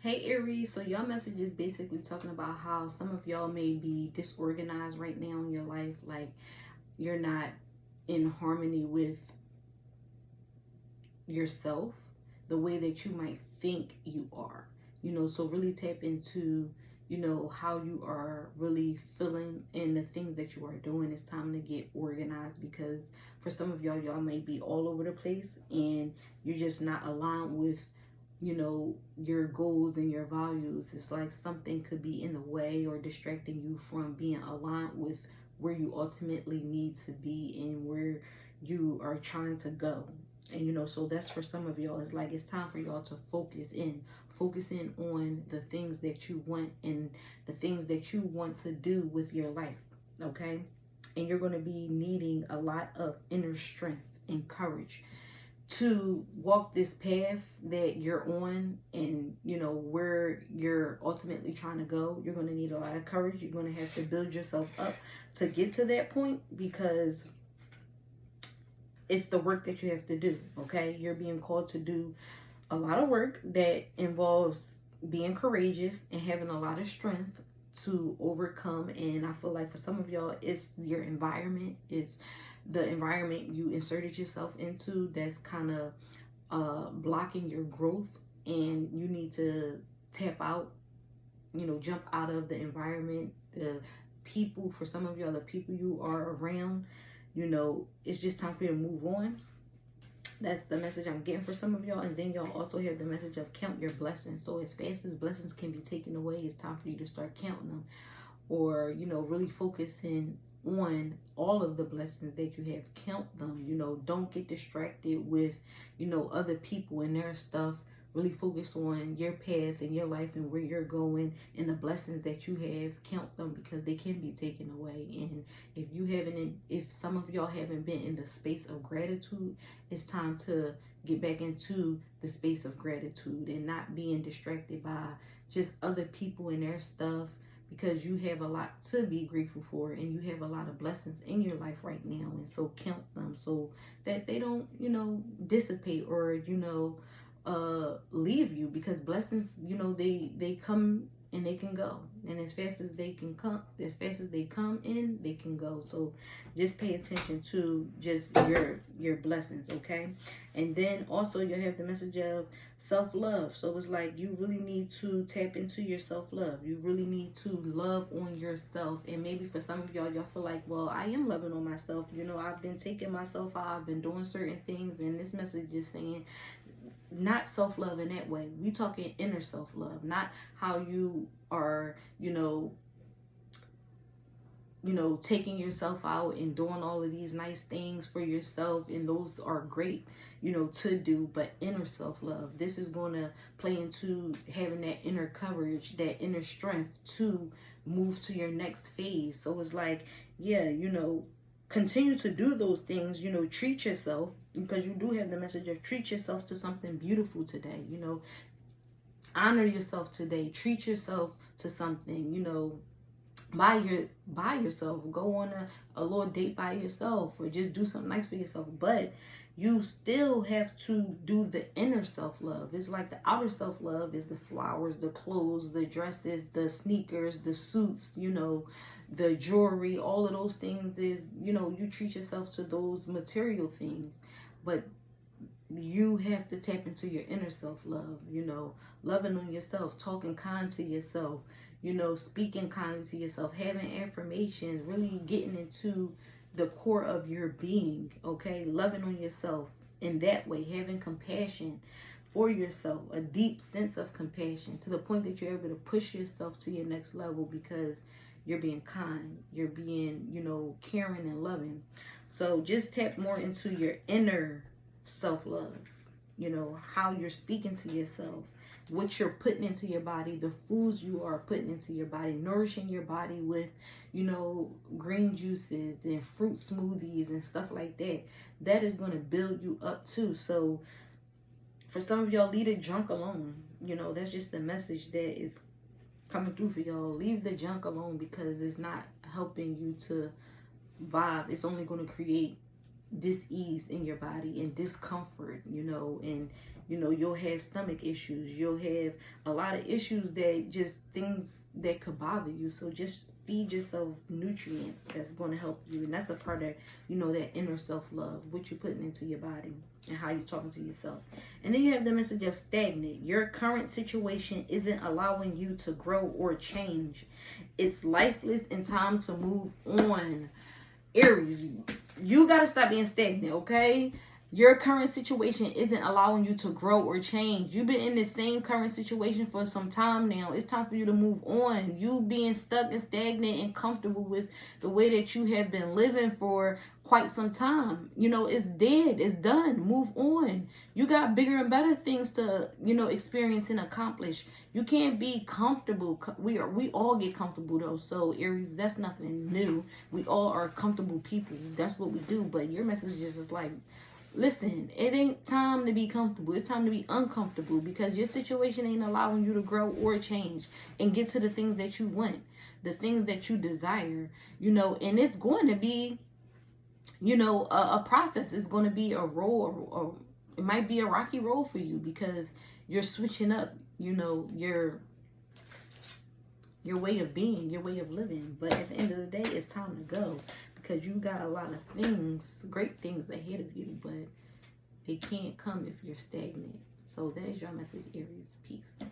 Hey Aries, so your message is basically talking about how some of y'all may be disorganized right now in your life, like you're not in harmony with yourself the way that you might think you are. So really tap into, how you are really feeling and the things that you are doing. It's time to get organized because for some of y'all may be all over the place and you're just not aligned with your goals and your values. It's like something could be in the way or distracting you from being aligned with where you ultimately need to be and where you are trying to go. And so that's for some of y'all. It's like it's time for y'all to focus in on the things that you want and the things that you want to do with your life. Okay. And you're going to be needing a lot of inner strength and courage to walk this path that you're on, and where you're ultimately trying to go. You're going to need a lot of courage. You're going to have to build yourself up to get to that point because it's the work that you have to do. Okay, you're being called to do a lot of work that involves being courageous and having a lot of strength to overcome. And I feel like for some of y'all, it's your environment. It's the environment you inserted yourself into that's kind of blocking your growth, and you need to tap out, jump out of the environment, the people. For some of y'all, the people you are around, it's just time for you to move on. That's the message I'm getting for some of y'all. And then y'all also have the message of count your blessings. So as fast as blessings can be taken away, it's time for you to start counting them, or really focusing on all of the blessings that you have. Count them. Don't get distracted with other people and their stuff. Really focus on your path and your life and where you're going and the blessings that you have. Count them because they can be taken away. And if some of y'all haven't been in the space of gratitude, it's time to get back into the space of gratitude and not being distracted by just other people and their stuff, because you have a lot to be grateful for and you have a lot of blessings in your life right now. And so count them so that they don't dissipate or leave you, because blessings they come and they can go, and as fast as they come in, they can go. So just pay attention to just your blessings. Okay. And then also you'll have the message of self-love. So it's like you really need to tap into your self-love. You really need to love on yourself. And maybe for some of y'all feel like, well, I am loving on myself. I've been taking myself out, I've been doing certain things, and this message is saying not self-love in that way. We talking inner self-love, not how you are, taking yourself out and doing all of these nice things for yourself, and those are great, to do, but inner self-love. This is going to play into having that inner courage, that inner strength to move to your next phase. So it's like, yeah, continue to do those things, treat yourself, because you do have the message of treat yourself to something beautiful today, honor yourself today, treat yourself to something, buy yourself, go on a little date by yourself, or just do something nice for yourself. But you still have to do the inner self-love. It's like the outer self-love is the flowers, the clothes, the dresses, the sneakers, the suits, the jewelry. All of those things is, you treat yourself to those material things. But you have to tap into your inner self-love, loving on yourself, talking kind to yourself, speaking kindly to yourself, having affirmations, really getting into the core of your being. Okay, loving on yourself in that way, having compassion for yourself, a deep sense of compassion to the point that you're able to push yourself to your next level because you're being kind, you're being, caring and loving. So just tap more into your inner self-love, how you're speaking to yourself, what you're putting into your body, the foods you are putting into your body, nourishing your body with, green juices and fruit smoothies and stuff like that. That is going to build you up too. So for some of y'all, leave the junk alone. That's just the message that is coming through for y'all. Leave the junk alone because it's not helping you to vibe. It's only going to create dis-ease in your body and discomfort, and You know, you'll have stomach issues. You'll have a lot of issues that just things that could bother you. So just feed yourself nutrients that's going to help you. And that's a part of, you know, that inner self-love, what you're putting into your body and how you're talking to yourself. And then you have the message of stagnant. Your current situation isn't allowing you to grow or change. It's lifeless and time to move on. Aries, you got to stop being stagnant, okay? Your current situation isn't allowing you to grow or change. You've been in the same current situation for some time now. It's time for you to move on. You being stuck and stagnant and comfortable with the way that you have been living for quite some time. You know, it's dead. It's done. Move on. You got bigger and better things to, you know, experience and accomplish. You can't be comfortable. We all get comfortable though. So Aries, that's nothing new. We all are comfortable people. That's what we do. But your message is just like, listen, it ain't time to be comfortable. It's time to be uncomfortable, because your situation ain't allowing you to grow or change and get to the things that you want, the things that you desire, you know. And it's going to be, you know, a process. It's going to be a roll, or it might be a rocky road for you, because you're switching up, you know, your way of being, your way of living. But at the end of the day, it's time to go, because you got a lot of things, great things ahead of you, but they can't come if you're stagnant. So that is your message, Aries. Peace.